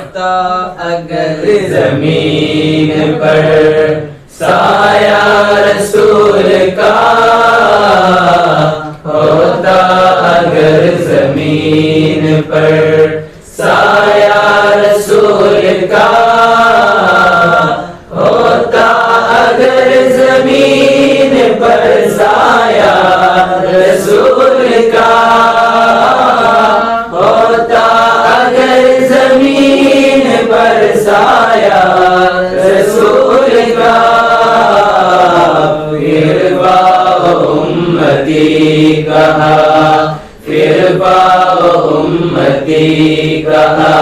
ہوتا اگر زمین پر سایہ رسول کا، ہوتا اگر زمین پر سایہ رسول کا، ہوتا اگر زمین پر سایہ رسول کا، ہوتا اگر زمین پر سایہ رسول کا، پھر پاؤ امتی کہا، پھر پاؤ امتی کہا،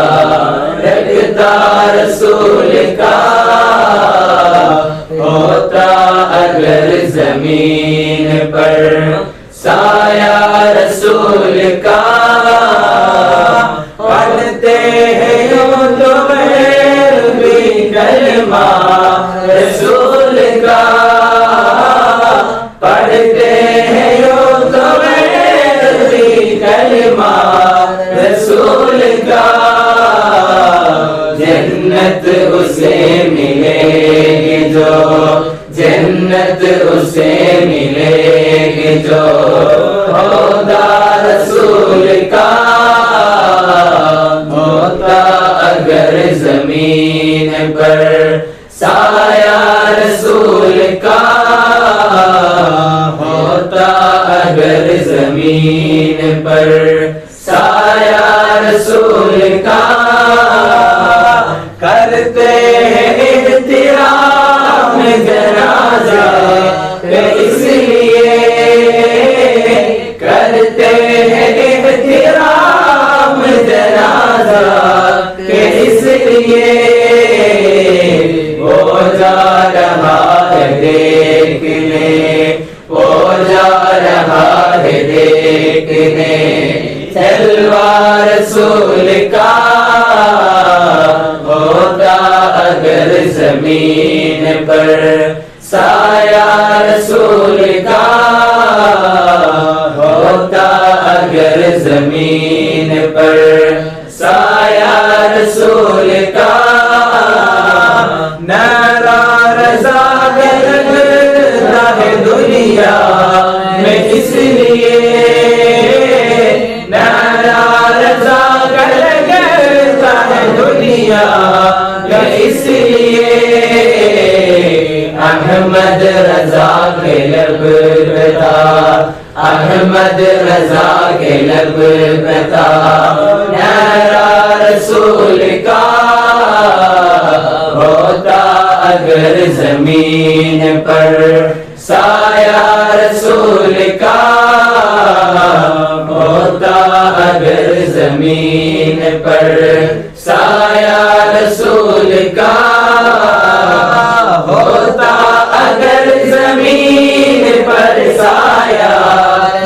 لگتا رسول کا، ہوتا اگر زمین پر سایہ رسول کا، پڑھتے ہیں یوں تو غیر بھی کلمہ رسول کا، پڑھتے ہیں یوں تو غیر بھی کلمہ رسول کا، جنت اسے ملے گی جو، جنت اسے ملے گی جو ہوتا رسول کا، ہوتا اگر زمین پر سایہ رسول کا، ہوتا اگر زمین پر سایہ رسول کا، کرتے ہیں احترام جنازہ اس لیے، کرتے ہیں احترام جنازہ اس لیے، وہ جا رہا ہے دیکھنے، وہ جا رہا ہے دیکھنے جلوہ رسول کا، ہوتا اگر زمین پر سایہ رسول کا، ہوتا اگر زمین پر سایہ رسول کا، نعرہ رضا لگتا ہے دنیا میں اس لیے، نعرہ رضا لگتا ہے دنیا میں اس لیے، احمد رضا کے لب پہ تھا، احمد رضا کے لب پہ تھا نعرہ رسول کا، ہوتا اگر زمین پر سایہ رسول کا، ہوتا اگر زمین پر سایہ رسول کا، ہوتا اگر زمین پر سایہ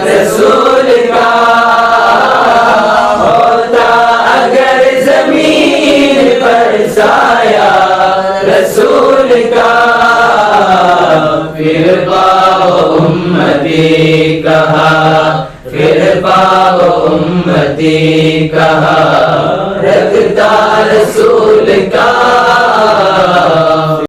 رسول کا، ہوتا اگر زمین پر سایہ رسول کا، پھر پاؤ امتی کہا، پھر پاؤ امتی کہا، رکھتا رسول کا،